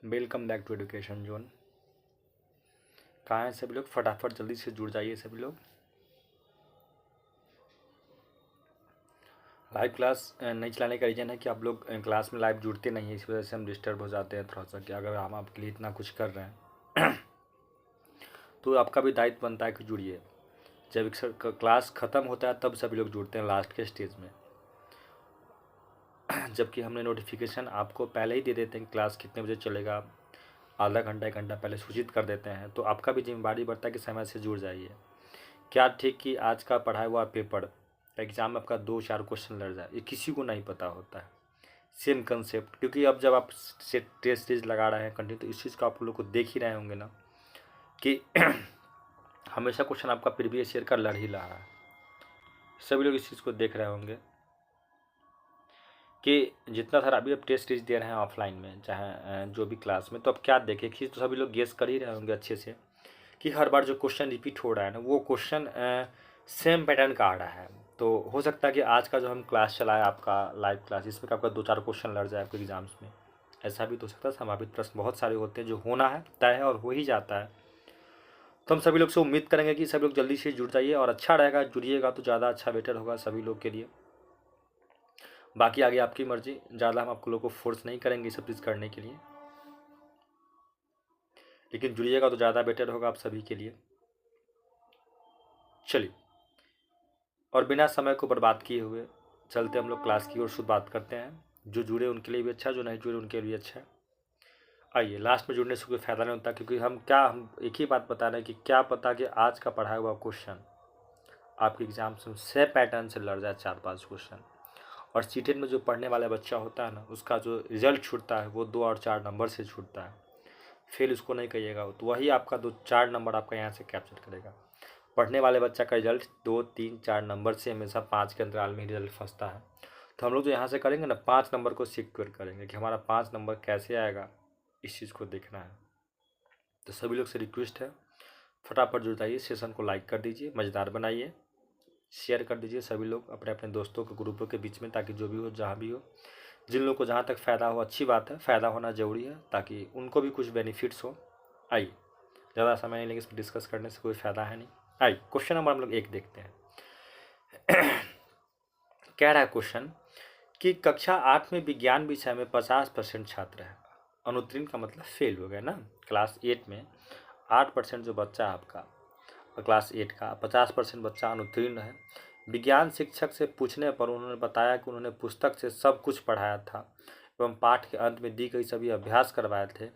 Welcome back to education zone. कहाँ हैं सभी लोग? फटाफट जल्दी से जुड़ जाइए सभी लोग। लाइव क्लास नहीं चलाने का रीज़न है कि आप लोग क्लास में लाइव जुड़ते नहीं हैं, इस वजह से हम डिस्टर्ब हो जाते हैं थोड़ा सा। कि अगर हम आपके लिए इतना कुछ कर रहे हैं तो आपका भी दायित्व बनता है कि जुड़िए। जब क्लास ख़त्म होता है तब सभी लोग जुड़ते हैं लास्ट के स्टेज में, जबकि हमने नोटिफिकेशन आपको पहले ही दे देते हैं क्लास कितने बजे चलेगा, आधा घंटा 1 घंटा पहले सूचित कर देते हैं। तो आपका भी जिम्मेदारी बढ़ता है कि समय से जुड़ जाइए। क्या ठीक कि आज का पढ़ाया हुआ पेपर एग्ज़ाम में आपका 2-4 क्वेश्चन लड़ जाए, ये किसी को नहीं पता होता है। सेम कंसेप्ट, क्योंकि अब जब आप टेस्ट सीरीज लगा रहे हैं कंटिन्यू, तो इस चीज़ को आप लोग को देख ही रहे होंगे ना कि हमेशा क्वेश्चन आपका प्रीवियस ईयर का लड़ ही रहा है। सभी लोग इस चीज़ को देख रहे होंगे कि जितना सारा अभी अब टेस्ट सीरीज दे रहे हैं ऑफलाइन में, चाहे जो भी क्लास में, तो अब क्या देखें कि तो सभी लोग गेस कर ही रहे होंगे अच्छे से कि हर बार जो क्वेश्चन रिपीट हो रहा है ना, वो क्वेश्चन सेम पैटर्न का आ रहा है। तो हो सकता है कि आज का जो हम क्लास चलाए आपका लाइव क्लास, इसमें आपका 2-4 क्वेश्चन लड़ जाए आपके एग्जाम्स में। ऐसा भी तो हो सकता है। संभावित प्रश्न बहुत सारे होते हैं, जो होना है तय है और हो ही जाता है। तो हम सभी लोग से उम्मीद करेंगे कि सभी लोग जल्दी से जुड़ जाइए, और अच्छा रहेगा, जुड़िएगा तो ज़्यादा अच्छा बेटर होगा सभी लोग के लिए। बाकी आगे आपकी मर्जी, ज़्यादा हम आपको लोगों को फोर्स नहीं करेंगे सब चीज़ करने के लिए, लेकिन जुड़िएगा तो ज़्यादा बेटर होगा आप सभी के लिए। चलिए, और बिना समय को बर्बाद किए हुए चलते हम लोग क्लास की ओर शुरुआत करते हैं। जो जुड़े उनके लिए भी अच्छा, जो नहीं जुड़े उनके लिए अच्छा है। आइए, लास्ट में जुड़ने से कोई फ़ायदा नहीं होता, क्योंकि हम एक ही बात बता रहे हैं कि क्या पता कि आज का पढ़ाया हुआ क्वेश्चन आपके एग्जाम से सेम पैटर्न से लड़ जाए 4-5 क्वेश्चन। और सीटेट में जो पढ़ने वाला बच्चा होता है ना, उसका जो रिजल्ट छूटता है वो 2 और 4 नंबर से छूटता है। फेल उसको नहीं कहिएगा, तो वही आपका 2-4 नंबर आपका यहाँ से कैप्चर करेगा। पढ़ने वाले बच्चा का रिजल्ट 2-3-4 नंबर से हमेशा 5 के अंतराल में रिजल्ट फंसता है। तो हम लोग जो यहाँ से करेंगे ना, 5 नंबर को सिक्योर करेंगे कि हमारा 5 नंबर कैसे आएगा, इस चीज़ को देखना है। तो सभी लोग से रिक्वेस्ट है, फटाफट जुड़ जाइए, सेशन को लाइक कर दीजिए, मज़ेदार बनाइए, शेयर कर दीजिए सभी लोग अपने अपने दोस्तों के ग्रुपों के बीच में, ताकि जो भी हो जहाँ भी हो, जिन लोगों को जहाँ तक फ़ायदा हो, अच्छी बात है, फ़ायदा होना ज़रूरी है ताकि उनको भी कुछ बेनिफिट्स हो। आइए, ज़्यादा समय नहीं लेंगे, इस पर डिस्कस करने से कोई फ़ायदा है नहीं। आइए, क्वेश्चन नंबर हम लोग 1 देखते हैं। कह रहा है क्वेश्चन कि कक्षा 8 में विज्ञान विषय में 50% छात्र है, अनुत्तीर्ण का मतलब फेल हो गए ना। क्लास 8 में 8% जो बच्चा है आपका, क्लास 8 का 50% बच्चा अनुत्तीर्ण है। विज्ञान शिक्षक से पूछने पर उन्होंने बताया कि उन्होंने पुस्तक से सब कुछ पढ़ाया था एवं पाठ के अंत में दी गई सभी अभ्यास करवाए थे।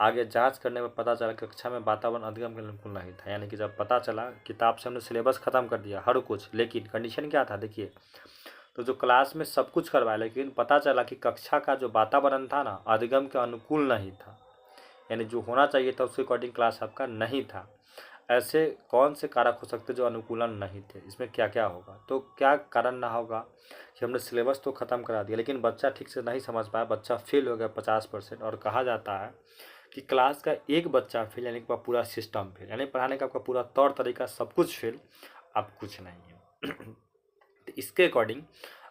आगे जांच करने पर पता चला कक्षा में वातावरण अधिगम के अनुकूल नहीं था। यानी कि जब पता चला किताब से हमने सिलेबस ख़त्म कर दिया हर कुछ, लेकिन कंडीशन क्या था देखिए, तो जो क्लास में सब कुछ करवाया, लेकिन पता चला कि कक्षा का जो वातावरण था ना, अधिगम के अनुकूल नहीं था। यानी जो होना चाहिए था उसके अकॉर्डिंग क्लास आपका नहीं था। ऐसे कौन से कारक हो सकते जो अनुकूलन नहीं थे? इसमें क्या क्या होगा? तो क्या कारण ना होगा कि हमने सिलेबस तो ख़त्म करा दिया, लेकिन बच्चा ठीक से नहीं समझ पाया, बच्चा फेल हो गया 50%। और कहा जाता है कि क्लास का एक बच्चा फेल यानी कि पूरा सिस्टम फेल, यानी पढ़ाने का आपका पूरा तौर तरीका सब कुछ फेल, अब कुछ नहीं है। तो इसके अकॉर्डिंग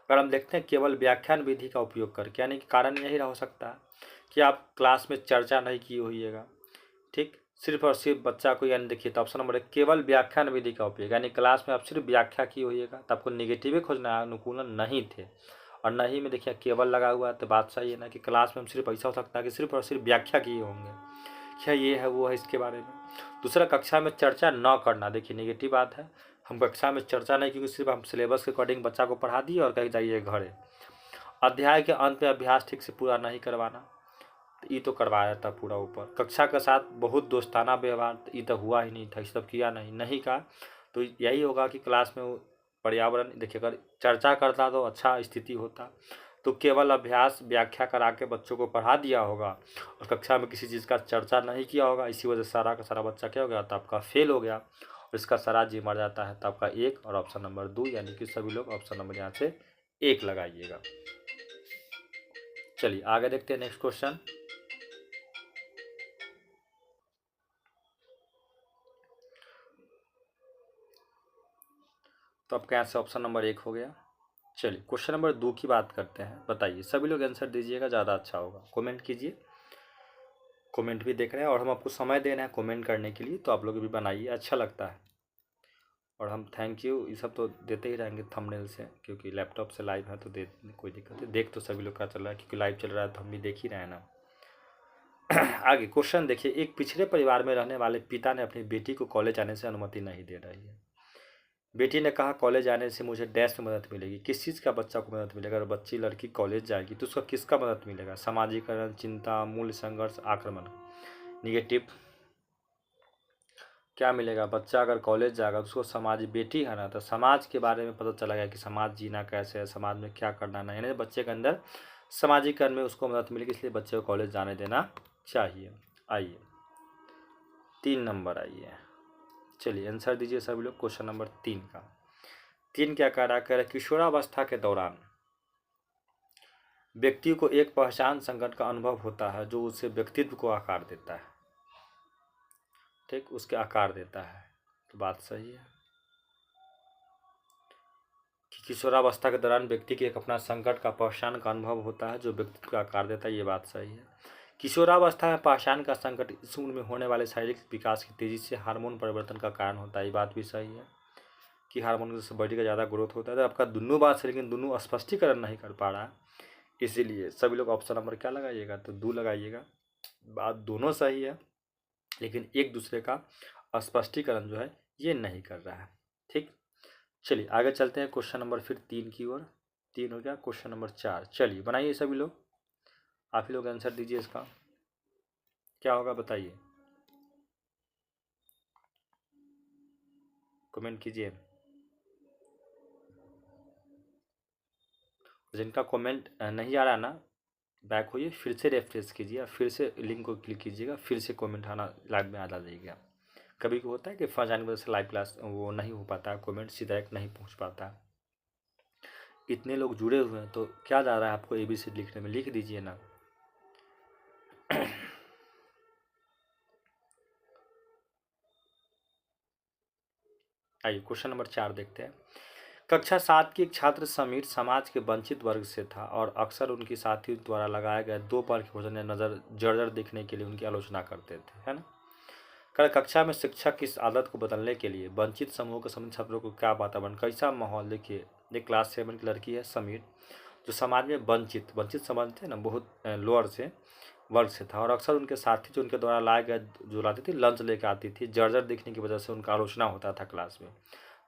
अगर हम देखते हैं केवल व्याख्यान विधि का उपयोग करके, यानी कि कारण यही हो सकता है कि आप क्लास में चर्चा नहीं की होइएगा, ठीक, सिर्फ और सिर्फ बच्चा को, यानी देखिए तो ऑप्शन नंबर 1 केवल व्याख्यान विधि का उपयोग, यानी क्लास में आप सिर्फ व्याख्या की होइएगा, तो आपको निगेटिव ही खोजना है, अनुकूलन नहीं थे। और नहीं में देखिए केवल लगा हुआ है, तो बात सही है ना कि क्लास में हम सिर्फ ऐसा हो सकता है कि सिर्फ और सिर्फ व्याख्या किए होंगे, क्या ये है वो है इसके बारे में। दूसरा, कक्षा में चर्चा न करना, देखिए निगेटिव बात है, हम कक्षा में चर्चा नहीं, क्योंकि सिर्फ हम सिलेबस के अकॉर्डिंग बच्चा को पढ़ा दिए और कहीं जाइए घरे। अध्याय के अंत में अभ्यास ठीक से पूरा नहीं करवाना, तो ये तो करवाया था पूरा ऊपर। कक्षा के साथ बहुत दोस्ताना व्यवहार, ये तो हुआ ही नहीं था, ये सब किया नहीं का, तो यही होगा कि क्लास में पर्यावरण देखिए, अगर चर्चा करता तो अच्छा स्थिति होता, तो केवल अभ्यास व्याख्या करा के बच्चों को पढ़ा दिया होगा और कक्षा में किसी चीज़ का चर्चा नहीं किया होगा। इसी वजह से सारा का सारा बच्चा क्या हो गया, तो आपका फेल हो गया और इसका सारा जी मर जाता है। तो आपका 1 और ऑप्शन नंबर 2, यानी कि सभी लोग ऑप्शन नंबर यहाँ से 1 लगाइएगा। चलिए आगे देखते हैं नेक्स्ट क्वेश्चन। तो आपका यहाँ से ऑप्शन नंबर 1 हो गया। चलिए क्वेश्चन नंबर 2 की बात करते हैं। बताइए, सभी लोग आंसर दीजिएगा, ज़्यादा अच्छा होगा। कमेंट कीजिए, कमेंट भी देख रहे हैं और हम आपको समय दे रहे हैं कमेंट करने के लिए, तो आप लोग भी बनाइए, अच्छा लगता है। और हम थैंक यू ये सब तो देते ही रहेंगे थंबनेल से, क्योंकि लैपटॉप से लाइव है तो दे कोई दिक्कत है। देख तो सभी लोग का चल रहा है, क्योंकि लाइव चल रहा है तो हम भी देख ही रहे हैं ना। आगे क्वेश्चन देखिए, एक पिछड़े परिवार में रहने वाले पिता ने अपनी बेटी को कॉलेज आने से अनुमति नहीं दे रही है। बेटी ने कहा, कॉलेज आने से मुझे डैश में मदद मिलेगी। किस चीज़ का बच्चा को मदद मिलेगा? अगर बच्ची लड़की कॉलेज जाएगी तो उसका किसका मदद मिलेगा? सामाजिकरण, चिंता, मूल्य संघर्ष, आक्रमण। निगेटिव क्या मिलेगा? बच्चा अगर कॉलेज जाएगा तो उसको समाज, बेटी है ना, तो समाज के बारे में पता चला गया कि समाज जीना कैसे है, समाज में क्या करना है, यानी बच्चे के अंदर सामाजिकरण में उसको मदद मिलेगी, इसलिए बच्चे को कॉलेज जाने देना चाहिए। आइए 3 नंबर, आइए चलिए आंसर दीजिए सभी लोग क्वेश्चन नंबर 3 का। 3 क्या कह रहा है? किशोरावस्था के दौरान व्यक्ति को एक पहचान संकट का अनुभव होता है जो उसके व्यक्तित्व को आकार देता है। ठीक, उसके आकार देता है, तो बात सही है कि किशोरावस्था के दौरान व्यक्ति के एक अपना संकट का पहचान का अनुभव होता है जो व्यक्तित्व का आकार देता है, ये बात सही है। किशोरावस्था में पहचान का संकट इस उम्र में होने वाले शारीरिक विकास की तेजी से हार्मोन परिवर्तन का कारण होता है, ये बात भी सही है कि हार्मोन से बॉडी का ज़्यादा ग्रोथ होता है। तो आपका दोनों बात से, लेकिन दोनों स्पष्टीकरण नहीं कर पा रहा है, इसीलिए सभी लोग ऑप्शन नंबर क्या लगाइएगा? तो 2 लगाइएगा। बात दोनों सही है, लेकिन एक दूसरे का स्पष्टीकरण जो है ये नहीं कर रहा है। ठीक, चलिए आगे चलते हैं क्वेश्चन नंबर फिर 3 की ओर। 3 हो गया, क्वेश्चन नंबर 4। चलिए बनाइए सभी लोग, आप ही लोग आंसर दीजिए, इसका क्या होगा बताइए, कमेंट कीजिए। जिनका कमेंट नहीं आ रहा ना, बैक होइए, फिर से रेफ्रेश कीजिए, फिर से लिंक को क्लिक कीजिएगा, फिर से कमेंट आना लाइव में आ जाइएगा। कभी को होता है कि फंस जाने की वजह से लाइव क्लास वो नहीं हो पाता है, कमेंट सीधा डायरेक्ट नहीं पहुंच पाता। इतने लोग जुड़े हुए हैं तो क्या जा रहा है आपको ABC लिखने में, लिख दीजिए ना। आइए क्वेश्चन नंबर 4 देखते हैं। कक्षा 7 की एक छात्र समीर समाज के वंचित वर्ग से था और अक्सर उनकी साथियों द्वारा लगाए गए दोपहर के भोजन में नजर जर्जर दिखने के लिए उनकी आलोचना करते थे, है ना। कक्षा में शिक्षक इस आदत को बदलने के लिए वंचित समूह के सभी छात्रों को क्या वातावरण, कैसा माहौल, देखिए एक क्लास 7 की लड़की है समीर, जो समाज में वंचित वंचित समझते हैं ना, बहुत लोअर से वर्ग से था और अक्सर उनके साथी जो उनके द्वारा लाए गए जो लाती थी लंच लेकर आती थी, जर्जर दिखने की वजह से उनका आलोचना होता था क्लास में।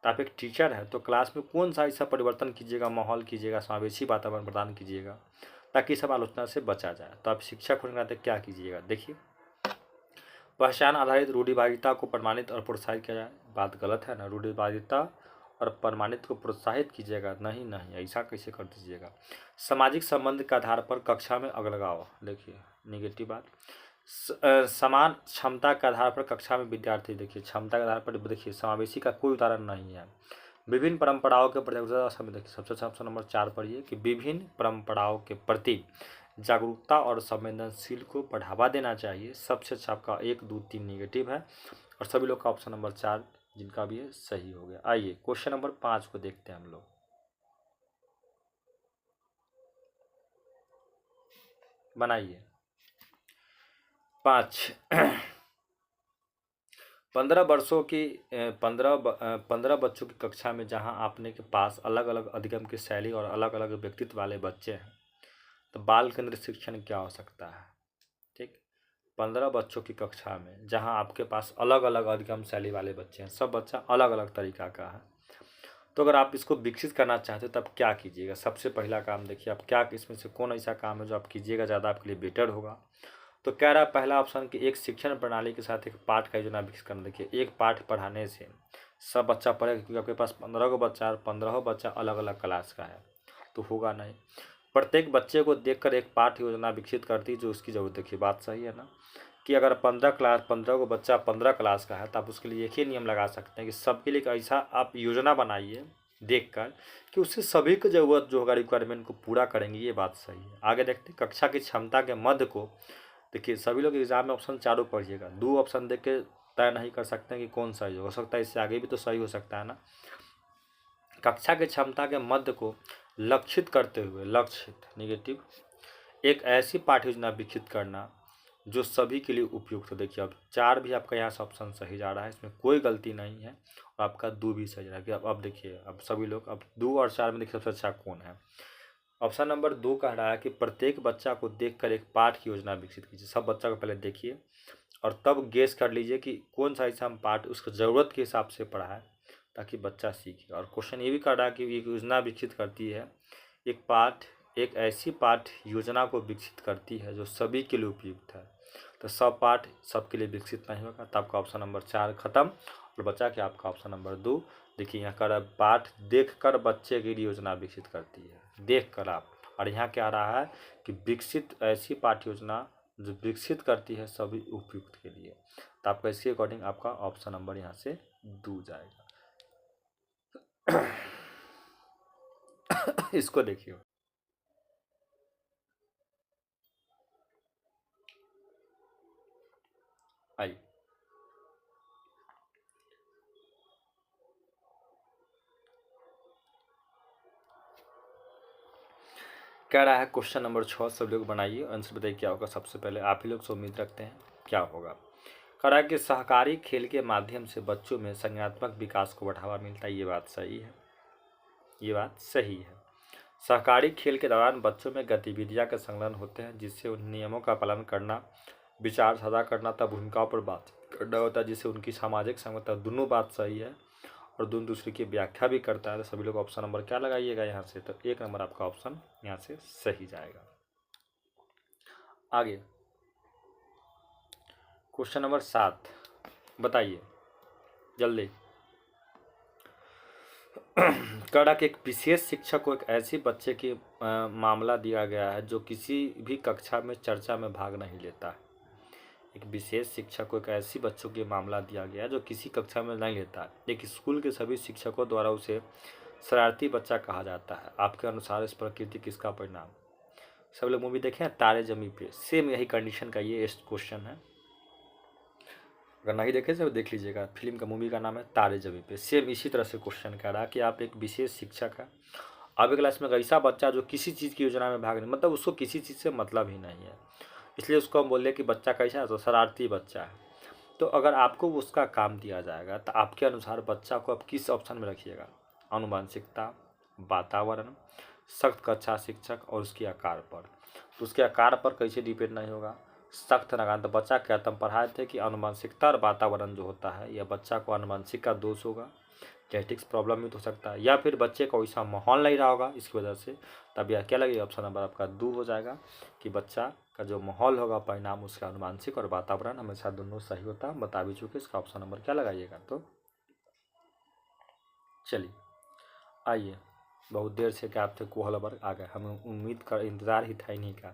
तो आप एक टीचर है तो क्लास में कौन सा ऐसा परिवर्तन कीजिएगा, माहौल कीजिएगा, समावेशी वातावरण प्रदान कीजिएगा ताकि सब आलोचना से बचा जाए। तो आप शिक्षक होने के नाते क्या कीजिएगा? देखिए, पहचान आधारित रूढ़िवादिता को प्रमाणित और प्रोत्साहित किया जाए, बात गलत है ना। रूढ़िवादिता और प्रमाणित को प्रोत्साहित कीजिएगा, नहीं नहीं, ऐसा कैसे कर दीजिएगा। सामाजिक संबंध के आधार पर कक्षा में अलगाव, देखिए निगेटिव बात। समान क्षमता के आधार पर कक्षा में विद्यार्थी, देखिए क्षमता के आधार पर, देखिए समावेशी का कोई उदाहरण नहीं है। विभिन्न परंपराओं के प्रति देखिए सबसे ऑप्शन नंबर 4 पर ये कि विभिन्न परंपराओं के प्रति जागरूकता और संवेदनशील को बढ़ावा देना चाहिए। सबसे अच्छा आपका 1, 2, 3 निगेटिव है और सभी लोग का ऑप्शन नंबर 4 जिनका भी है सही हो गया। आइए क्वेश्चन नंबर 5 को देखते हैं हम लोग। बनाइए 5। 15 वर्षों की 15 बच्चों की कक्षा में जहां आपने के पास अलग अलग अधिगम की शैली और अलग अलग व्यक्तित्व वाले बच्चे हैं, तो बाल केंद्रित शिक्षण क्या हो सकता है? ठीक, 15 बच्चों की कक्षा में जहां आपके पास अलग अलग अधिगम शैली वाले बच्चे हैं, सब बच्चा अलग अलग तरीका का है, तो अगर आप इसको विकसित करना चाहते हो तब क्या कीजिएगा? सबसे पहला काम देखिए, आप क्या इसमें से कौन ऐसा काम है जो आप कीजिएगा ज़्यादा आपके लिए बेटर होगा। तो कह रहा है पहला ऑप्शन कि एक शिक्षण प्रणाली के साथ एक पाठ का योजना विकसित करना। देखिए, एक पाठ पढ़ाने से सब बच्चा पढ़ेगा, क्योंकि आपके पास 15 को बच्चा और 15 बच्चा अलग अलग क्लास का है, तो होगा नहीं। प्रत्येक बच्चे को देखकर एक पाठ्य योजना विकसित करती जो उसकी जरूरत। देखिए बात सही है ना, कि अगर 15 को बच्चा 15 क्लास का है तो आप उसके लिए एक ही नियम लगा सकते हैं कि सबके लिए एक ऐसा आप योजना बनाइए देखकर कि उससे सभी की ज़रूरत जो होगा रिक्वायरमेंट को पूरा करेंगे। ये बात सही है। आगे देखते हैं कक्षा की क्षमता के मध्य को। देखिए सभी लोग एग्जाम में ऑप्शन चारों पढ़िएगा, 2 ऑप्शन देख के तय नहीं कर सकते हैं कि कौन सही हो सकता है, इससे आगे भी तो सही हो सकता है ना। कक्षा की क्षमता के मध्य को लक्षित करते हुए, लक्षित नेगेटिव, एक ऐसी पाठ्य योजना विकसित करना जो सभी के लिए उपयुक्त हो। देखिए अब 4 भी आपका यहाँ से ऑप्शन सही जा रहा है, इसमें कोई गलती नहीं है, और आपका 2 भी सही जा रहा है। अब देखिए अब सभी लोग, अब 2 और 4 में देखिए सबसे अच्छा कौन है। ऑप्शन नंबर 2 कह रहा है कि प्रत्येक बच्चा को देखकर एक पाठ की योजना विकसित कीजिए। सब बच्चा को पहले देखिए और तब गेस कर लीजिए कि कौन सा ऐसा हम पाठ उसकी ज़रूरत के हिसाब से पढ़ाएं ताकि बच्चा सीखे। और क्वेश्चन ये भी कर रहा है कि एक योजना विकसित करती है, एक ऐसी पाठ योजना को विकसित करती है जो सभी के लिए उपयुक्त है। तो सब पाठ सबके लिए विकसित नहीं होगा, तो आपका ऑप्शन नंबर 4 खत्म और बचा कि आपका ऑप्शन नंबर 2। देखिए यहाँ कर पाठ देखकर बच्चे के लिए योजना विकसित करती है, देखकर आप, और यहाँ क्या रहा है कि विकसित ऐसी पाठ्य योजना जो विकसित करती है सभी उपयुक्त के लिए। तो आपका इसके अकॉर्डिंग आपका ऑप्शन नंबर यहाँ से 2 जाएगा। इसको देखिए, आइए कह रहा है क्वेश्चन नंबर 6 सब लोग बनाइए, आंसर बताइए क्या होगा। सबसे पहले आप ही लोग से उम्मीद रखते हैं क्या होगा। कह रहा है कि सहकारी खेल के माध्यम से बच्चों में संज्ञानात्मक विकास को बढ़ावा मिलता है। ये बात सही है, ये बात सही है। सहकारी खेल के दौरान बच्चों में गतिविधियां का संलग्न होते हैं जिससे उन नियमों का पालन करना, विचार साझा करना तथा भूमिकाओं पर बात करना होता है, जिससे उनकी सामाजिक संगठन, दोनों बात सही है और दोनों दूसरे की व्याख्या भी करता है। तो सभी लोग ऑप्शन नंबर क्या लगाइएगा यहाँ से, तो 1 नंबर आपका ऑप्शन यहाँ से सही जाएगा। आगे क्वेश्चन नंबर 7 बताइए जल्दी। कड़ा कि एक विशेष शिक्षक को एक ऐसे बच्चे की मामला दिया गया है जो किसी भी कक्षा में चर्चा में भाग नहीं लेता है। एक विशेष शिक्षक को एक ऐसी बच्चों की मामला दिया गया है जो किसी कक्षा में नहीं लेता है। एक स्कूल के सभी शिक्षकों द्वारा उसे शरारती बच्चा कहा जाता है। आपके अनुसार इस प्रकृति किसका परिणाम। सब लोग मूवी देखे हैं तारे जमी पे, सेम यही कंडीशन का ये क्वेश्चन है। अगर नहीं देखे तो देख लीजिएगा, फिल्म का मूवी का नाम है तारे जमी पे। सेम इसी तरह से क्वेश्चन कह रहा है कि आप एक विशेष शिक्षक है, आपके क्लास में एक ऐसा बच्चा जो किसी चीज़ की योजना में भाग नहीं, मतलब उसको किसी चीज़ से मतलब ही नहीं है, इसलिए उसको हम बोले कि बच्चा कैसा है, तो शरारती बच्चा है। तो अगर आपको उसका काम दिया जाएगा तो आपके अनुसार बच्चा को आप किस ऑप्शन में रखिएगा। आनुवंशिकता, वातावरण, सख्त कक्षा शिक्षक और उसके आकार पर। तो उसके आकार पर कैसे डिपेंड नहीं होगा, सख्त लगा। तो बच्चा कहता हम पढ़ाए थे कि आनुवंशिकता और वातावरण जो होता है, या बच्चा को आनुवंशिक का दोष होगा, जेनेटिक्स प्रॉब्लम भी हो सकता है, या फिर बच्चे को वैसा माहौल नहीं रहा होगा इसकी वजह से। तब यह क्या लगेगा, ऑप्शन नंबर आपका 2 हो जाएगा कि बच्चा का जो माहौल होगा परिणाम उसका आनुवंशिक और वातावरण हमेशा दोनों सही होता है। बता भी चुके, इसका ऑप्शन नंबर क्या लगाइएगा। तो चलिए आइए, बहुत देर से क्या आपसे कोहल वर्ग आ गए, हमें उम्मीद कर इंतज़ार ही था इन्हीं का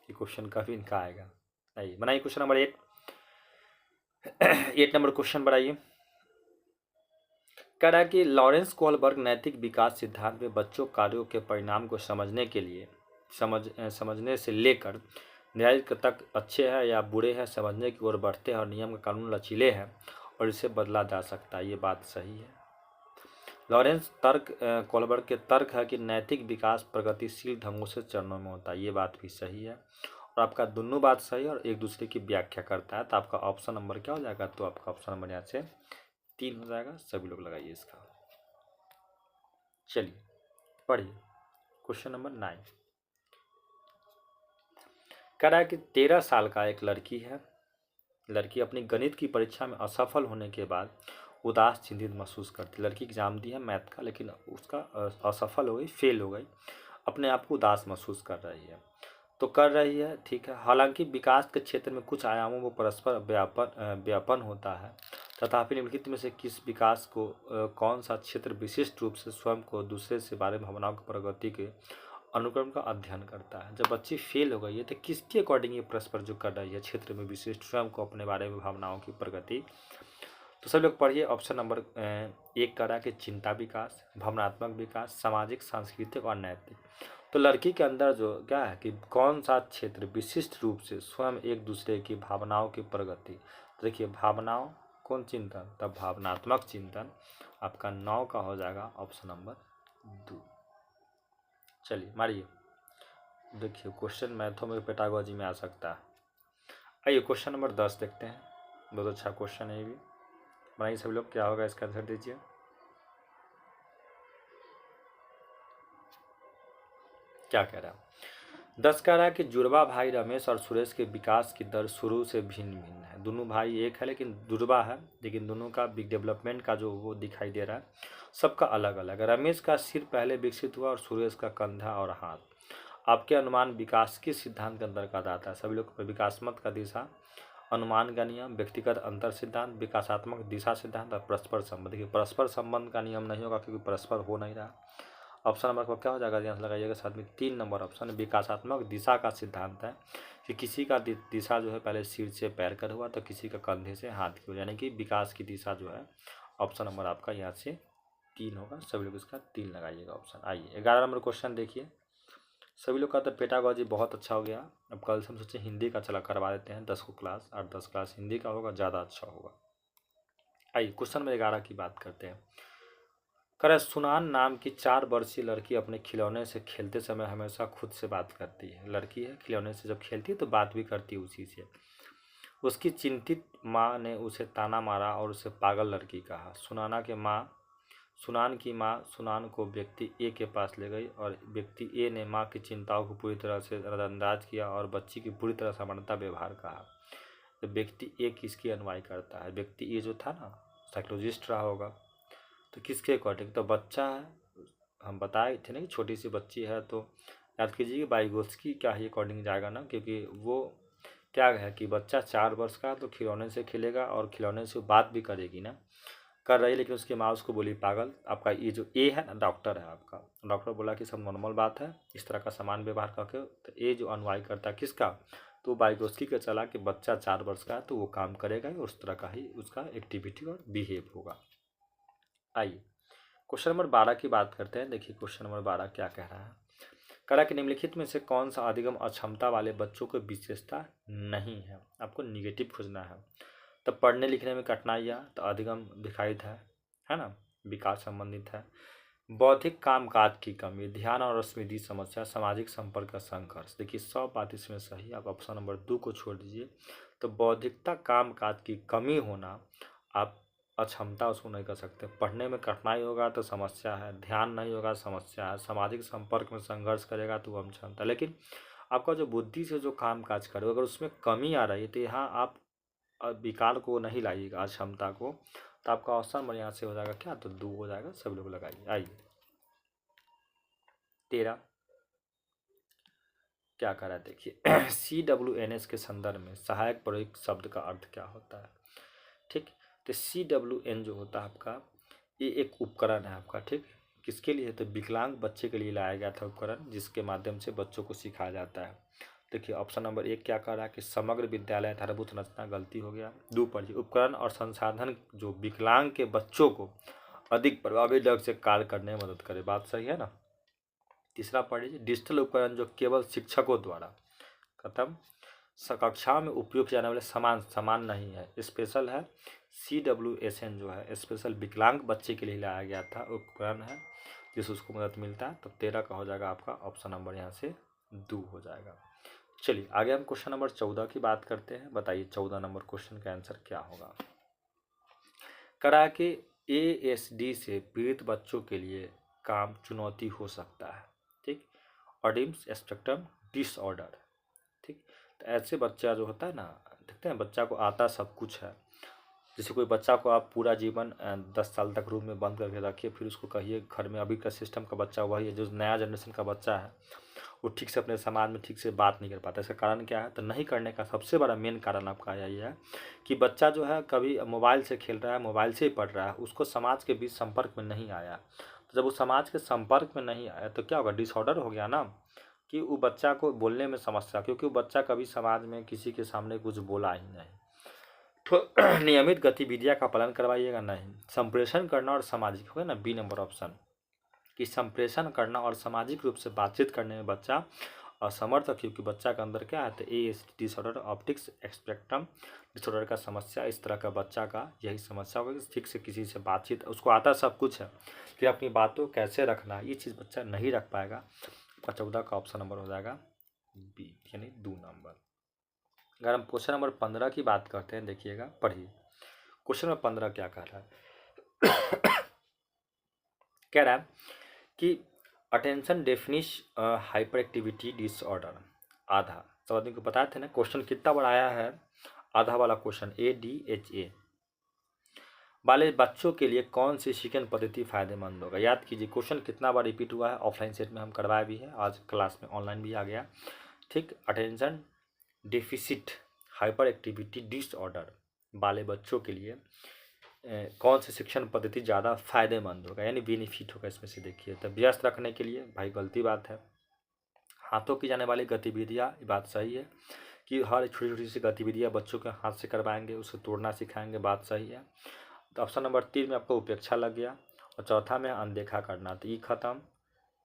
कि क्वेश्चन कभी इनका आएगा। आइए बनाइए क्वेश्चन नंबर 8 नंबर क्वेश्चन बनाइए। कह रहा है कि लॉरेंस कोहलबर्ग नैतिक विकास सिद्धांत में बच्चों कार्यों के परिणाम को समझने के लिए समझने से लेकर न्यायिक तक अच्छे हैं या बुरे हैं समझने की ओर बढ़ते हैं और नियम का कानून लचीले हैं और इसे बदला जा सकता है। ये बात सही है। लॉरेंस कोहलबर्ग के तर्क है कि नैतिक विकास प्रगतिशील ढंगों से चरणों में होता है। ये बात भी सही है और आपका दोनों बात सही है और एक दूसरे की व्याख्या करता है। तो आपका ऑप्शन नंबर क्या हो जाएगा, तो आपका ऑप्शन नंबर यहाँ से 3 हो जाएगा। सभी लोग लगाइए इसका। चलिए पढ़िए क्वेश्चन नंबर 9। कह रहा है कि 13 साल का एक लड़की है। लड़की अपनी गणित की परीक्षा में असफल होने के बाद उदास चिंतित महसूस करती। लड़की एग्जाम दी है मैथ का, लेकिन उसका असफल हो गई, फेल हो गई, अपने आप को उदास महसूस कर रही है। तो कर रही है, ठीक है। हालांकि विकास के क्षेत्र में कुछ आयामों में परस्पर व्यापन होता है, तथापि निम्नलिखित में से किस विकास को कौन सा क्षेत्र विशिष्ट रूप से स्वयं को दूसरे से बारे में भावनाओं की प्रगति के अनुक्रम का अध्ययन करता है। जब बच्ची फेल हो गई है तो किसके अकॉर्डिंग ये परस्पर जो कर रही है क्षेत्र में विशिष्ट स्वयं को अपने बारे में भावनाओं की प्रगति। तो सब लोग पढ़िए ऑप्शन नंबर 1 करा कि चिंता विकास, भावनात्मक विकास, सामाजिक, सांस्कृतिक और नैतिक। तो लड़की के अंदर जो क्या है कि कौन सा क्षेत्र विशिष्ट रूप से स्वयं एक दूसरे की भावनाओं की प्रगति। देखिए भावनाओं कौन चिंतन, तब भावनात्मक चिंतन आपका 9 का हो जाएगा ऑप्शन नंबर 2। चलिए मारिए। देखिए क्वेश्चन मैथों में पेडागोजी में आ सकता है। आइए क्वेश्चन नंबर 10 देखते हैं। बहुत अच्छा क्वेश्चन है ये भी, बनाइए सब लोग। क्या होगा इसका आंसर दीजिए। क्या कह रहा है 10 कह रहा है कि जुड़वा भाई रमेश और सुरेश के विकास की दर शुरू से भिन्न भिन्न है। दोनों भाई एक है लेकिन जुड़वा है, लेकिन दोनों का बिग डेवलपमेंट का जो वो दिखाई दे रहा है सबका अलग अलग है। रमेश का सिर पहले विकसित हुआ और सुरेश का कंधा और हाथ। आपके अनुमान विकास किस सिद्धांत के अंतर्गत आता है। सभी लोग विकासात्मक का दिशा, अनुमान का नियम, व्यक्तिगत अंतर सिद्धांत, विकासात्मक दिशा सिद्धांत और परस्पर संबंध। देखिए परस्पर संबंध का नियम नहीं होगा क्योंकि परस्पर हो नहीं रहा। ऑप्शन नंबर को क्या हो जाएगा, ध्यान लगाइएगा साथ में 3 नंबर ऑप्शन विकासात्मक दिशा का सिद्धांत है कि किसी का दिशा जो है पहले सिर से पैर कर हुआ तो किसी का कंधे से हाथ की हो, यानी कि विकास की दिशा जो है ऑप्शन नंबर आपका यहाँ से 3 होगा। सभी लोग इसका 3 लगाइएगा ऑप्शन। आइए 11 नंबर क्वेश्चन देखिए। सभी लोग का तो पेडागोजी बहुत अच्छा हो गया। अब कल से हम सोचे हिंदी का चला करवा देते हैं 10 को क्लास, 8-10 क्लास हिंदी का होगा, ज़्यादा अच्छा होगा। आइए क्वेश्चन नंबर 11 की बात करते हैं। करे सुनान नाम की 4 वर्षीय लड़की अपने खिलौने से खेलते समय हमेशा खुद से बात करती है। लड़की है, खिलौने से जब खेलती है तो बात भी करती है उसी से। उसकी चिंतित माँ ने उसे ताना मारा और उसे पागल लड़की कहा। सुनान की माँ सुनान को व्यक्ति ए के पास ले गई और व्यक्ति ए ने माँ की चिंताओं को पूरी तरह से नज़रअंदाज किया और बच्ची की पूरी तरह समानता व्यवहार कहा। तो व्यक्ति ए किसकी अगुवाई करता है। व्यक्ति ए जो था ना साइकोलॉजिस्ट रहा होगा, तो किसके अकॉर्डिंग, तो बच्चा है, हम बताए थे ना कि छोटी सी बच्ची है, तो याद कीजिए वाइगोत्स्की क्या ही अकॉर्डिंग जाएगा ना, क्योंकि वो क्या है कि बच्चा 4 वर्ष का तो खिलौने से खेलेगा और खिलौने से बात भी करेगी ना, कर रही, लेकिन उसकी माँ उसको बोली पागल। आपका ये जो ए है ना डॉक्टर है, आपका डॉक्टर बोला कि सब नॉर्मल बात है, इस तरह का समान व्यवहार करके। तो ए जो अनुयायी करता है किसका, तो वाइगोत्स्की का चला कि बच्चा 4 वर्ष का है तो वो काम करेगा ही, उस तरह का ही उसका एक्टिविटी और बिहेव होगा। आइए क्वेश्चन नंबर 12 की बात करते हैं। देखिए क्वेश्चन नंबर 12 क्या कह रहा है। कह रहा है कि निम्नलिखित में से कौन सा अधिगम अक्षमता वाले बच्चों को विशेषता नहीं है। आपको निगेटिव खोजना है। तो पढ़ने लिखने में कठिनाइयाँ तो अधिगम दिखाई है ना, विकास संबंधित है। बौद्धिक कामकाज की कमी, ध्यान और स्मृति समस्या, सामाजिक संपर्क का संघर्ष। देखिए 100 बात इसमें सही, आप ऑप्शन नंबर 2 को छोड़ दीजिए। तो बौद्धिकता कामकाज की कमी होना, आप अक्षमता उसको नहीं कर सकते। पढ़ने में कठिनाई होगा तो समस्या है, ध्यान नहीं होगा समस्या है, सामाजिक संपर्क में संघर्ष करेगा तो वो अक्षमता। लेकिन आपका जो बुद्धि से जो काम काज करे अगर उसमें कमी आ रही है तो यहाँ आप विकार को नहीं लाइएगा, अक्षमता को। तो आपका ऑप्शन यहाँ से हो जाएगा क्या, तो 2 हो जाएगा। सब लोग लगाइए। आइए 13 क्या करा है देखिए। CWNS के संदर्भ में सहायक प्रयुक्त शब्द का अर्थ क्या होता है। ठीक, तो CWN जो होता है आपका, ये एक उपकरण है आपका। ठीक, किसके लिए, तो विकलांग बच्चे के लिए लाया गया था उपकरण, जिसके माध्यम से बच्चों को सिखाया जाता है। देखिए ऑप्शन नंबर 1 क्या कर रहा है कि समग्र विद्यालय आधारभूत संरचना, गलती हो गया। 2 पढ़िए उपकरण और संसाधन जो विकलांग के बच्चों को अधिक प्रभावी ढंग से कार्य करने में मदद करे, बात सही है ना। तीसरा पढ़िए डिजिटल उपकरण जो केवल शिक्षकों द्वारा खत्म कक्षा में उपयोग किए जाने वाले समान नहीं है, स्पेशल है। CWSN जो है स्पेशल विकलांग बच्चे के लिए लाया गया था उपकरण है, जिससे उसको मदद मिलता है। तो 13 का हो जाएगा आपका ऑप्शन नंबर यहाँ से 2 हो जाएगा। चलिए आगे हम क्वेश्चन नंबर 14 की बात करते हैं। बताइए 14 नंबर क्वेश्चन का आंसर क्या होगा। करा के ASD से पीड़ित बच्चों के लिए काम चुनौती हो सकता है। ठीक, ऑटिज्म स्पेक्ट्रम डिसऑर्डर। ठीक, तो ऐसे बच्चा जो होता है ना, देखते हैं बच्चा को आता सब कुछ है। जैसे कोई बच्चा को आप पूरा जीवन 10 साल तक रूम में बंद करके रखिए, फिर उसको कहिए घर में, अभी का सिस्टम का बच्चा वही है, जो नया जनरेशन का बच्चा है वो ठीक से अपने समाज में ठीक से बात नहीं कर पाता। इसका कारण क्या है? तो नहीं करने का सबसे बड़ा मेन कारण आपका यही है कि बच्चा जो है कभी मोबाइल से खेल रहा है, मोबाइल से ही पढ़ रहा है, उसको समाज के बीच संपर्क में नहीं आया। तो जब वो समाज के संपर्क में नहीं आया तो क्या होगा? डिसऑर्डर हो गया ना, कि वो बच्चा को बोलने में समस्या, क्योंकि वो बच्चा कभी समाज में किसी के सामने कुछ बोला ही नहीं। तो नियमित गतिविधियां का पालन करवाइएगा नहीं। संप्रेषण करना और सामाजिक, हो गया ना बी नंबर ऑप्शन, कि संप्रेषण करना और सामाजिक रूप से बातचीत करने में बच्चा असमर्थ, क्योंकि बच्चा के अंदर क्या है? तो ASD disorder, optics spectrum disorder का समस्या, इस तरह का बच्चा का यही समस्या होगी कि ठीक से किसी से बातचीत, उसको आता सब कुछ है कि अपनी बातों कैसे रखना, ये चीज़ बच्चा नहीं रख पाएगा। 14 का ऑप्शन नंबर हो जाएगा बी, यानी 2 नंबर। अगर हम क्वेश्चन नंबर 15 की बात करते हैं, देखिएगा, पढ़िए क्वेश्चन नंबर 15 क्या कह रहा है। कह रहा है कि अटेंशन डेफिनिश हाइपर एक्टिविटी डिसऑर्डर आधा, सब आदमी को बताए थे ना, क्वेश्चन कितना बड़ा आया है, आधा वाला क्वेश्चन, ADHA वाले बच्चों के लिए कौन सी शिक्षण पद्धति फायदेमंद होगा? याद कीजिए क्वेश्चन कितना बार रिपीट हुआ है, ऑफलाइन सेट में हम करवाया भी है, आज क्लास में ऑनलाइन भी आ गया। ठीक, attention deficit hyper activity disorder वाले बच्चों के लिए कौन सी शिक्षण पद्धति ज़्यादा फायदेमंद होगा, यानी बेनिफिट होगा इसमें से? देखिए, तो व्यस्त रखने के लिए भाई गलती बात है। हाथों की जाने वाली गतिविधियाँ, ये बात सही है कि हर छोटी छोटी सी गतिविधियाँ बच्चों के हाथ से करवाएंगे, उसे तोड़ना सिखाएंगे, बात सही है। तो ऑप्शन नंबर 3 में आपको उपेक्षा लग गया, और चौथा में अनदेखा करना, तो ये खत्म,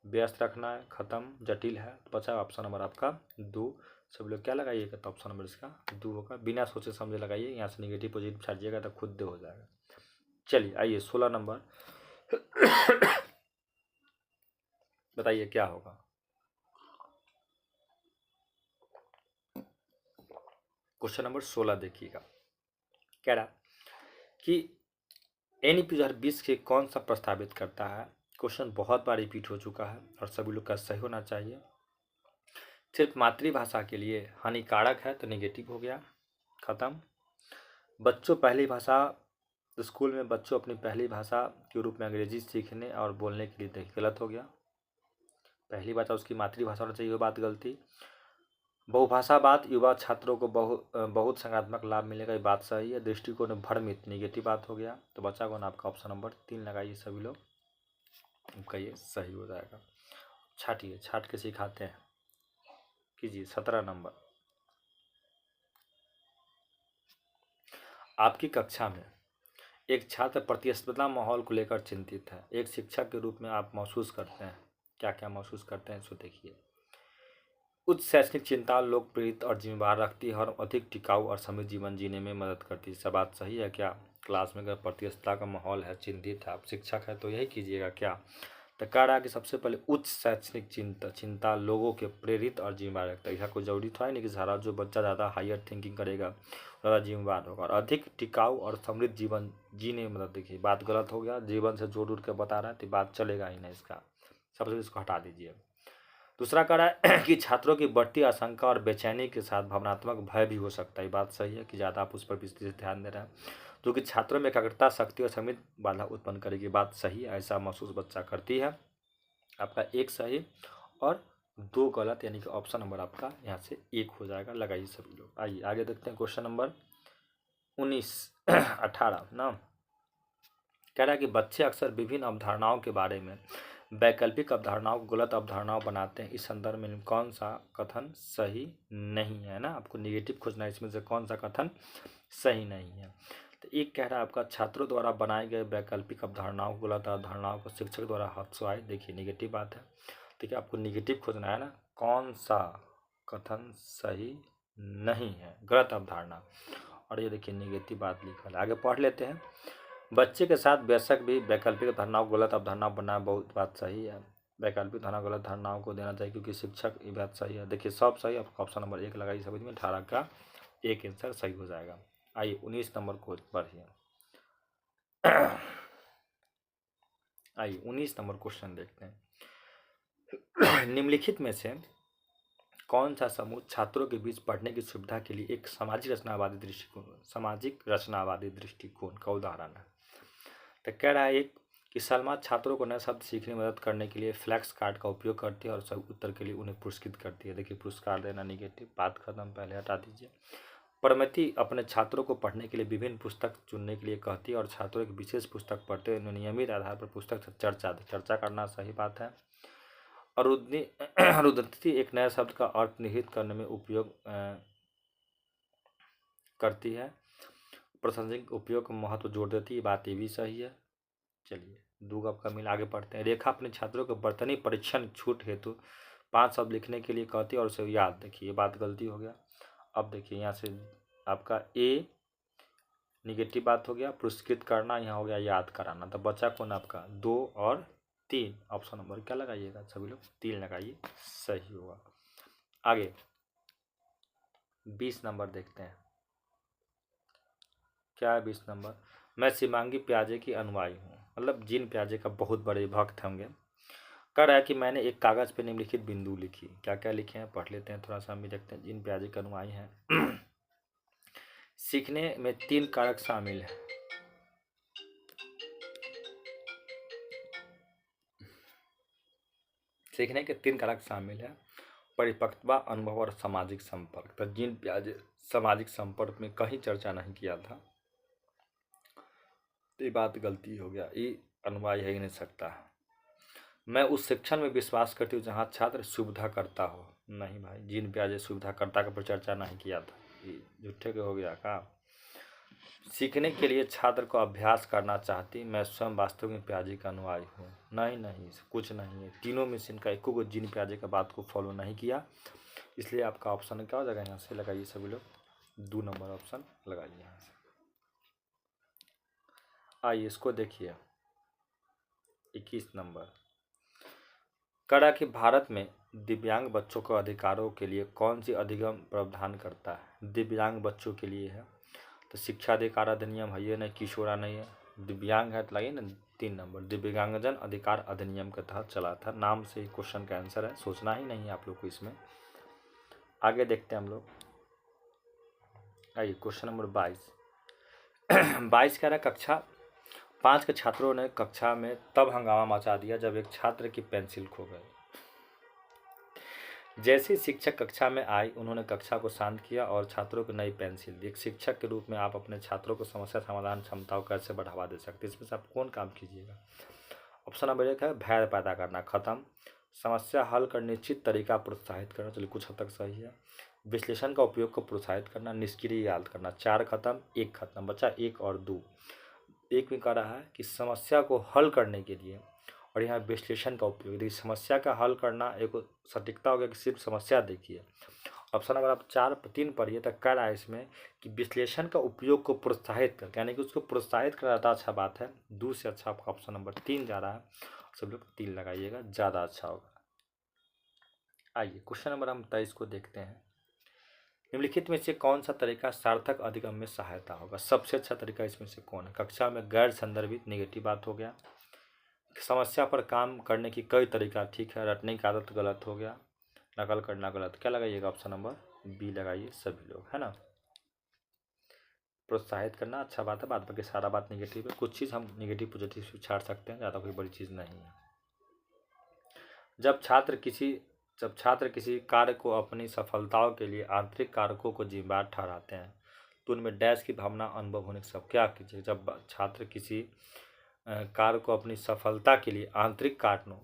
व्यस्त रखना है खत्म, जटिल है, तो बचा ऑप्शन नंबर आपका 2। सब लोग क्या लगाइएगा? तो ऑप्शन नंबर इसका 2 होगा, बिना सोचे समझे लगाइए, यहाँ से निगेटिव पॉजिटिव छाड़िएगा तो खुद दे हो जाएगा। चलिए आइए 16 नंबर, बताइए क्या होगा? क्वेश्चन नंबर 16 देखिएगा, कह रहा कि NEP 2020 के कौन सा प्रस्तावित करता है? क्वेश्चन बहुत बार रिपीट हो चुका है और सभी लोग का सही होना चाहिए। सिर्फ मातृभाषा के लिए हानिकारक है, तो नेगेटिव हो गया, खत्म। बच्चों पहली भाषा, स्कूल में बच्चों अपनी पहली भाषा के रूप में अंग्रेजी सीखने और बोलने के लिए, देखिए गलत हो गया, पहली भाषा उसकी मातृभाषा होना चाहिए, वो बात गलती। बहुभाषावाद युवा छात्रों को बहुत सकारात्मक लाभ मिलेगा, ये बात सही है। दृष्टिकोण भ्रमित, नेगेटिव बात हो गया, तो बचा कौन? आपका ऑप्शन नंबर 3 लगाइए सभी लोग, आपका ये सही हो जाएगा। छाटिए, छाट के सिखाते हैं, कीजिए 17 नंबर। आपकी कक्षा में एक छात्र प्रतिस्पर्धा माहौल को लेकर चिंतित है, एक शिक्षक के रूप में आप महसूस करते हैं, क्या क्या महसूस करते हैं इसको देखिए। उच्च शैक्षणिक चिंता लोग प्रेरित और जिम्मेदार रखती है और अधिक टिकाऊ और समृद्ध जीवन जीने में मदद करती है। सब बात सही है क्या? क्लास में अगर प्रतिस्पर्धा का माहौल है, चिंतित है, आप शिक्षक है, तो यही कीजिएगा क्या? तो कह रहा है कि सबसे पहले उच्च शैक्षणिक चिंता लोगों के प्रेरित और जिम्मेदार रखता है। ऐसा कोई जरूरी थोड़ा है नहीं कि सारा जो बच्चा ज़्यादा हायर थिंकिंग करेगा ज़्यादा जिम्मेदार होगा, और अधिक टिकाऊ और समृद्ध जीवन जीने में मदद। देखिए बात गलत हो गया, जीवन से जोड़ के बता रहा है तो बात चलेगा ही नहीं, इसका सबसे इसको हटा दीजिए। दूसरा कह रहा है कि छात्रों की बढ़ती आशंका और बेचैनी के साथ भावनात्मक भय भी हो सकता है। बात सही है कि ज़्यादा आप उस पर विस्तृत ध्यान दे रहे हैं, जो कि छात्रों में एकाग्रता, शक्ति और समित बाधा उत्पन्न करेगी। बात सही है, ऐसा महसूस बच्चा करती है। आपका 1 सही और 2 गलत, यानी कि ऑप्शन नंबर आपका यहाँ से 1 हो जाएगा। लगाइए सभी लोग। आइए आगे देखते हैं क्वेश्चन नंबर 18 ना। कह रहा है कि बच्चे अक्सर विभिन्न अवधारणाओं के बारे में वैकल्पिक अवधारणाओं को गलत अवधारणाओं बनाते हैं। इस संदर्भ में कौन सा कथन सही नहीं है? ना आपको नेगेटिव खोजना है, इसमें से कौन सा कथन सही नहीं है? तो एक कह रहा है आपका छात्रों द्वारा बनाए गए वैकल्पिक अवधारणाओं को, गलत अवधारणाओं को शिक्षक द्वारा हतोत्साहित, देखिए नेगेटिव बात है। ठीक है, आपको नेगेटिव खोजना है ना, कौन सा कथन सही नहीं है, गलत अवधारणा, और ये देखिए नेगेटिव बात लिखा है। आगे पढ़ लेते हैं। बच्चे के साथ वयस्क भी वैकल्पिक धारणाओं को गलत अवधारणा बनाना, बहुत बात सही है। वैकल्पिक धारणा गलत धारणाओं को देना चाहिए क्योंकि शिक्षक, ये बात सही है। देखिए सब सही, आपका ऑप्शन नंबर 1 लगाइए समझ में, 18 का 1 आंसर सही हो जाएगा। आइए 19 नंबर को पढ़िए। आइए 19 नंबर क्वेश्चन देखते हैं। निम्नलिखित में से कौन सा समूह छात्रों के बीच पढ़ने की सुविधा के लिए एक सामाजिक रचनावादी दृष्टिकोण का उदाहरण है? तो कह रहा है एक कि सलमा छात्रों को नए शब्द सीखने में मदद करने के लिए फ्लैक्स कार्ड का उपयोग करती है और सब उत्तर के लिए उन्हें पुरस्कृत करती है। देखिए, पुरस्कार देना निगेटिव, बात खत्म, पहले हटा दीजिए। प्रमिति अपने छात्रों को पढ़ने के लिए विभिन्न पुस्तक चुनने के लिए कहती है और छात्रों एक विशेष पुस्तक पढ़ते हुए नियमित आधार पर पुस्तक से चर्चा करना सही बात है। रुदंती एक नए शब्द का अर्थ निहित करने में उपयोग करती है, प्रासंगिक उपयोग का महत्व जोड़ देती है, बात ये भी सही है। चलिए, दो गप का मिल आगे पढ़ते हैं। रेखा अपने छात्रों को बर्तनी परीक्षण छूट हेतु 5 शब्द लिखने के लिए कहती है और उसे याद। देखिए, ये बात गलती हो गया। अब देखिए, यहाँ से आपका ए निगेटिव बात हो गया, पुरस्कृत करना, यहाँ हो गया याद कराना। तो बचा कौन आपका 2 और 3। ऑप्शन नंबर क्या लगाइएगा सभी लोग? 3 लगाइए, सही होगा। आगे 20 नंबर देखते हैं। क्या है 20 नंबर? मैं शिमांगी प्याजे की अनुयायी हूँ, मतलब जीन प्याजे का बहुत बड़े भक्त होंगे। कह रहा है कि मैंने एक कागज़ पे निम्नलिखित बिंदु लिखी। क्या क्या लिखे हैं पढ़ लेते हैं, थोड़ा सा हम भी देखते हैं। जीन प्याजे के अनुयायी हैं। सीखने में 3 कारक शामिल हैं। सीखने के 3 कारक शामिल हैं: परिपक्वता, अनुभव और सामाजिक संपर्क। तो जीन प्याजे सामाजिक संपर्क में कहीं चर्चा नहीं किया था, तो ये बात गलती हो गया, ये अनुयायी है ही नहीं सकता। मैं उस शिक्षण में विश्वास करती हूँ जहाँ छात्र सुविधा करता हो। नहीं भाई, जीन प्याजे सुविधा करता का चर्चा नहीं किया था, ये झूठे के हो गया का। सीखने के लिए छात्र को अभ्यास करना चाहती, मैं स्वयं वास्तव में प्याजे का अनुयायी हूँ। नहीं, कुछ नहीं है, तीनों में से इनका एक को जीन प्याजे का बात को फॉलो नहीं किया, इसलिए आपका ऑप्शन क्या हो जाएगा? यहाँ से लगाइए सभी लोग, 2 नंबर ऑप्शन लगाइए यहाँ से। आइए इसको देखिए, 21 नंबर। करा कि भारत में दिव्यांग बच्चों के अधिकारों के लिए कौन सी अधिनियम प्रावधान करता है? दिव्यांग बच्चों के लिए है तो शिक्षा अधिकार अधिनियम है, ये नहीं किशोरा नहीं है। दिव्यांग है तो लाइए ना 3 नंबर, दिव्यांगजन अधिकार अधिनियम के तहत चला था। नाम से ही क्वेश्चन का आंसर है, सोचना ही नहीं है आप लोग को इसमें। आगे देखते हैं हम लोग। आइए क्वेश्चन नंबर 22 कह रहा है कक्षा 5 के छात्रों ने कक्षा में तब हंगामा मचा दिया जब एक छात्र की पेंसिल खो गई। जैसे शिक्षक कक्षा में आए, उन्होंने कक्षा को शांत किया और छात्रों को नई पेंसिल दी। एक शिक्षक के रूप में आप अपने छात्रों को समस्या समाधान क्षमताओं को कैसे बढ़ावा दे सकते हैं? इसमें से आप कौन काम कीजिएगा? ऑप्शन नंबर 1 है भय पैदा करना, खत्म। समस्या हल कर निश्चित तरीका प्रोत्साहित करना, चलिए कुछ हद तक सही है। विश्लेषण का उपयोग को प्रोत्साहित करना, निष्क्रिय याद करना। 4 खत्म, 1 खत्म, बचा 1 और 2। 1 में कह रहा है कि समस्या को हल करने के लिए, और यहाँ विश्लेषण का उपयोग। देखिए, समस्या का हल करना एक सटीकता हो गया कि सिर्फ समस्या देखिए। ऑप्शन अगर आप 3 पढ़िए तो कह रहा है इसमें कि विश्लेषण का उपयोग को प्रोत्साहित करके, यानी कि उसको प्रोत्साहित करना ज़्यादा अच्छा बात है। 2 से अच्छा आपका ऑप्शन नंबर 3 जा रहा है, सब लोग 3 लगाइएगा, ज़्यादा अच्छा होगा। आइए क्वेश्चन नंबर हम 23 को देखते हैं। निम्नलिखित में से कौन सा तरीका सार्थक अधिगम में सहायता होगा? सबसे अच्छा तरीका इसमें से कौन है? कक्षा में गैर संदर्भित, निगेटिव बात हो गया। समस्या पर काम करने की कई तरीका ठीक है, रटने की आदत गलत हो गया, नकल करना गलत। क्या लगाइएगा? ऑप्शन नंबर बी लगाइए सभी लोग, है ना। प्रोत्साहित करना अच्छा बात है, बात बाकी सारा बात निगेटिव है। कुछ चीज़ हम निगेटिव पॉजिटिव छाड़ सकते हैं, ज़्यादा कोई बड़ी चीज़ नहीं है। जब छात्र किसी कार्य को अपनी सफलताओं के लिए आंतरिक कारकों को जिम्मेदार ठहराते हैं तो उनमें डैश की भावना अनुभव होने के सब क्या कीजिए? जब छात्र किसी कार्य को अपनी सफलता के लिए आंतरिक कारणों,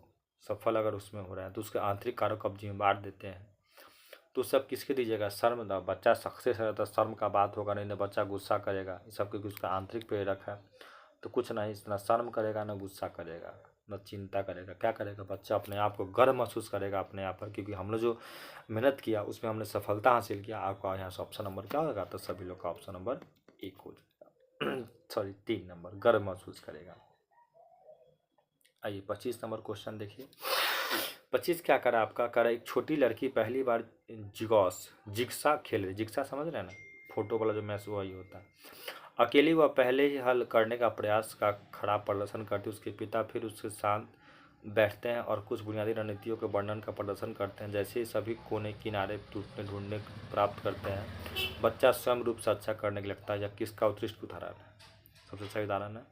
सफल अगर उसमें हो रहा है तो उसके आंतरिक कार्यों को आप जिम्मेदार देते हैं, तो सब किसके दीजिएगा? शर्म दा। बच्चा सक्सेस है तो शर्म का बात होगा, नहीं तो बच्चा गुस्सा करेगा। ये सब क्योंकि उसका आंतरिक प्रेरक है, तो कुछ नहीं, ना शर्म करेगा, ना गुस्सा करेगा, न चिंता करेगा। क्या करेगा? बच्चा अपने आप को गर्व महसूस करेगा अपने आप पर, क्योंकि हमने जो मेहनत किया उसमें हमने सफलता हासिल किया। आपका यहाँ से ऑप्शन नंबर क्या होगा? तो सभी लोग का ऑप्शन नंबर 1 हो जाएगा। सॉरी 3 नंबर, गर्व महसूस करेगा। आइए 25 नंबर क्वेश्चन देखिए। 25 क्या करा आपका? करा एक छोटी लड़की पहली बार जिक्सा खेल रही। जिक्सा समझ रहे हैं ना, फोटो वाला जो मैच वही होता है। अकेली वह पहले ही हल करने का प्रयास का खराब प्रदर्शन करती, उसके पिता फिर उसके साथ बैठते हैं और कुछ बुनियादी रणनीतियों के वर्णन का प्रदर्शन करते हैं। जैसे ही सभी कोने किनारे टूटने ढूंढने प्राप्त करते हैं, बच्चा स्वयं रूप से अच्छा करने लगता है। या किसका उत्कृष्ट उदाहरण है? सबसे अच्छा उदाहरण है,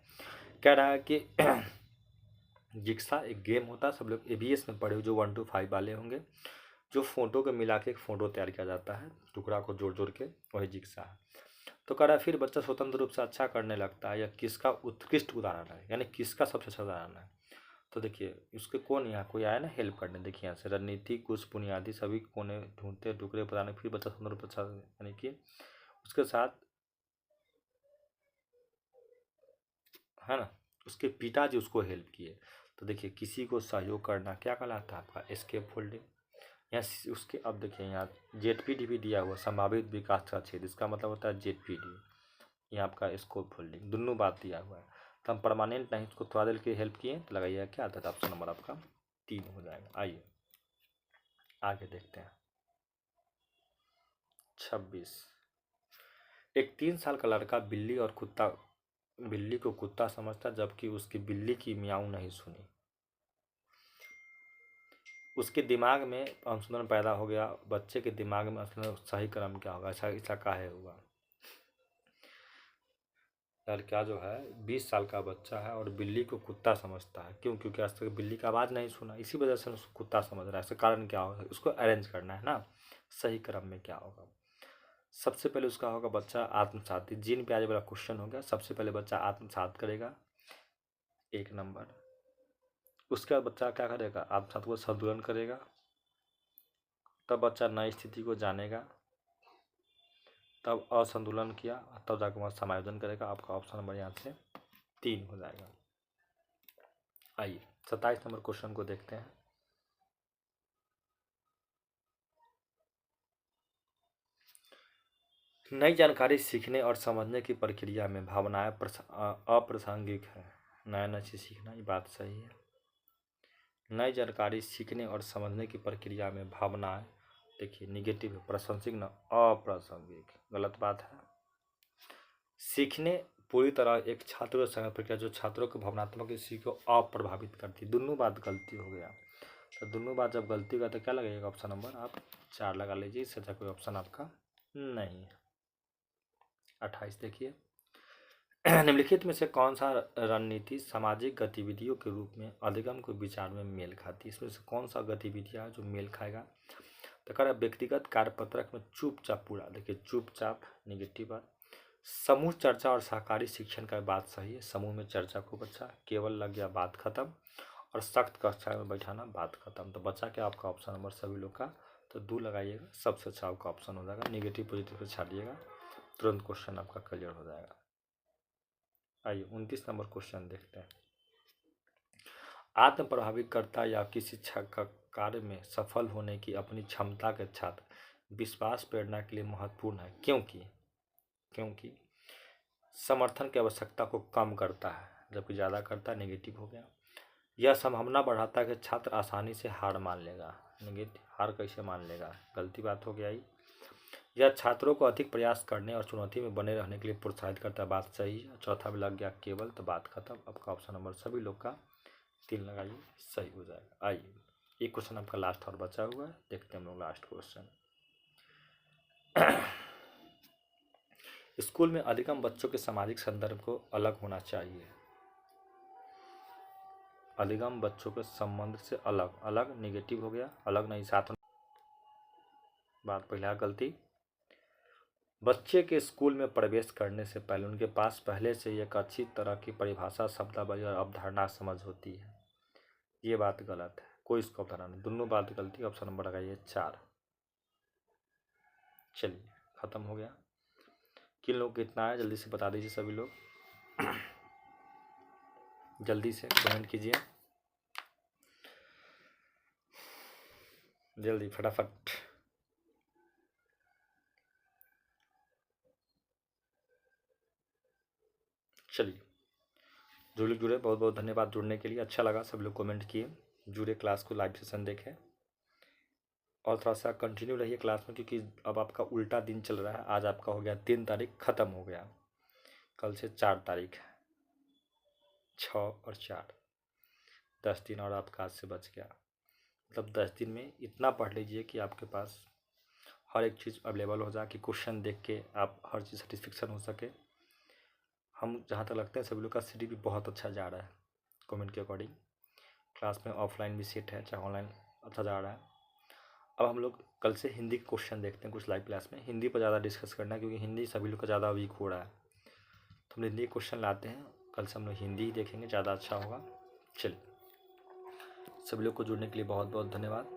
कह रहा है कि जिक्सा एक गेम होता है, सब लोग एबीएस में पढ़े हो, जो 1 to 5 वाले होंगे, जो फ़ोटो को मिला के एक फ़ोटो तैयार किया जाता है, टुकड़ा को जोड़ जोड़ के, वही जिक्सा है। तो कह रहा है फिर बच्चा स्वतंत्र रूप से अच्छा करने लगता है, या किसका उत्कृष्ट उदाहरण है, यानी किसका सबसे अच्छा उदाहरण है। तो देखिए उसके कौन यहाँ कोई आया ना हेल्प करने, देखिए यहाँ से रणनीति कुछ बुनियादी सभी कोने ढूंढते टुकड़े बताने, फिर बच्चा स्वतंत्र रूप से अच्छा, यानी कि उसके साथ है ना, उसके पिताजी उसको हेल्प किए। तो देखिए किसी को सहयोग करना क्या कहलाता है आपका एस्केप फोल्डिंग। यहाँ उसके अब देखिए यहाँ जेडपीडी भी दिया हुआ, संभावित विकास का क्षेत्र, इसका मतलब होता है जेडपीडी, यहाँ आपका स्कोप फोल्डिंग, दोनों बात दिया हुआ है। तो हम परमानेंट नहीं, उसको थोड़ा देर के हेल्प किए तो लगाइएगा क्या आता था, ऑप्शन नंबर आपका 3 हो जाएगा। आइए आगे देखते हैं। 26, एक 3 साल का लड़का बिल्ली को कुत्ता समझता, जबकि उसकी बिल्ली की मियाऊ नहीं सुनी। उसके दिमाग में अंशुधन पैदा हो गया, बच्चे के दिमाग में अंशुधन सही क्रम क्या होगा, ऐसा काहे हुआ। लड़का जो है 20 साल का बच्चा है और बिल्ली को कुत्ता समझता है, क्यों? क्योंकि आज तक बिल्ली का आवाज़ नहीं सुना, इसी वजह से उसको कुत्ता समझ रहा है। इसका कारण क्या होगा, उसको अरेंज करना है ना, सही क्रम में क्या होगा। सबसे पहले उसका होगा बच्चा आत्मसात, जीन पे आज वाला क्वेश्चन हो गया। सबसे पहले बच्चा आत्मसात करेगा, 1 नंबर। उसके बाद बच्चा क्या करेगा, आत्मसात को संतुलन करेगा, तब बच्चा नई स्थिति को जानेगा, तब असंतुलन किया, तब जाकर वहाँ समायोजन करेगा। आपका ऑप्शन नंबर यहाँ से 3 हो जाएगा। आइए 27 नंबर क्वेश्चन को देखते हैं। नई जानकारी सीखने और समझने की प्रक्रिया में भावनाएं अप्रासंगिक है। नया नई चीज़ सीखना, ये बात सही है। नई जानकारी सीखने और समझने की प्रक्रिया में भावनाएं, देखिए निगेटिव है, प्रासंगिक ना अप्रासंगिक, गलत बात है। सीखने पूरी तरह एक छात्र संगत प्रक्रिया जो छात्रों को भावनात्मक स्थिति को अप्रभावित करती, दोनों बात गलती हो गया। तो दोनों बात जब गलती का तो क्या लगेगा, ऑप्शन नंबर आप 4 लगा लीजिए, इससे अच्छा कोई ऑप्शन आपका नहीं है। 28 देखिए, निम्नलिखित में से कौन सा रणनीति सामाजिक गतिविधियों के रूप में अधिगम को विचार में मेल खाती है। इसमें से कौन सा गतिविधियाँ जो मेल खाएगा। तो कह रहा व्यक्तिगत कार्यपत्रक में चुपचाप पूरा, देखिए चुपचाप निगेटिव बात। समूह चर्चा और सहकारी शिक्षण का बात सही है, समूह में चर्चा खूब अच्छा, केवल लग गया बात खत्म, और सख्त कक्षा में बैठाना बात खत्म। तो बच्चा क्या आपका ऑप्शन नंबर सभी लोग का, तो 2 लगाइएगा, सबसे अच्छा आपका ऑप्शन हो जाएगा। निगेटिव पॉजिटिव से छाड़िएगा, तुरंत क्वेश्चन आपका क्लियर हो जाएगा। आइए 29 नंबर क्वेश्चन देखते हैं। आत्म प्रभावितकर्ता या किसी कार्य में सफल होने की अपनी क्षमता के छात्र विश्वास प्रेरणा के लिए महत्वपूर्ण है, क्योंकि समर्थन की आवश्यकता को कम करता है, जबकि ज़्यादा करता है, नेगेटिव हो गया। यह संभावना बढ़ाता है कि छात्र आसानी से हार मान लेगा, नेगेटिव, हार कैसे मान लेगा, गलती बात हो गया ही। यह छात्रों को अधिक प्रयास करने और चुनौती में बने रहने के लिए प्रोत्साहित करता है, बात सही है। चौथा में लग गया केवल, तो बात खत्म। आपका ऑप्शन नंबर सभी लोग का 3 लगाइए, सही हो जाएगा। आइए एक क्वेश्चन आपका लास्ट और बचा हुआ है, देखते हैं हम लोग लास्ट क्वेश्चन। स्कूल में अधिकतम बच्चों के सामाजिक संदर्भ को अलग होना चाहिए, अधिगम बच्चों के संबंध से अलग, अलग निगेटिव हो गया, अलग नहीं, साथ में बात पहला गलती। बच्चे के स्कूल में प्रवेश करने से पहले उनके पास पहले से ही एक अच्छी तरह की परिभाषा, शब्दावली और अवधारणा समझ होती है, ये बात गलत है, कोई इसको अवधारणा नहीं, दोनों बात गलती। ऑप्शन नंबर लगाइए 4। चलिए खत्म हो गया। किन लोग कितना है जल्दी से बता दीजिए सभी लोग, जल्दी से कमेंट कीजिए, जल्दी फटाफट। चलिए जो लोग जुड़े बहुत बहुत धन्यवाद जुड़ने के लिए, अच्छा लगा सब लोग कमेंट किए, जुड़े, क्लास को लाइव सेशन देखें और थोड़ा सा कंटिन्यू रहिए क्लास में, क्योंकि अब आपका उल्टा दिन चल रहा है। आज आपका हो गया 3 तारीख, ख़त्म हो गया, कल से 4 तारीख है, 6 और 4, 10 दिन और आपका आज से बच गया। मतलब 10 दिन में इतना पढ़ लीजिए कि आपके पास हर एक चीज़ अवेलेबल हो जाए, कि क्वेश्चन देख के आप हर चीज़ सेटिस्फिक्शन हो सके। हम जहाँ तक लगता है सभी लोग का सीडी भी बहुत अच्छा जा रहा है कमेंट के अकॉर्डिंग, क्लास में ऑफलाइन भी सेट है, चाहे ऑनलाइन अच्छा जा रहा है। अब हम लोग कल से हिंदी के क्वेश्चन देखते हैं कुछ लाइव क्लास में। हिंदी पर ज़्यादा डिस्कस करना है क्योंकि हिंदी सभी लोग का ज़्यादा वीक हो रहा है, तो हम हिंदी के क्वेश्चन लाते हैं। कल से हम लोग हिंदी ही देखेंगे, ज़्यादा अच्छा होगा। चलिए, सभी लोग को जुड़ने के लिए बहुत बहुत धन्यवाद।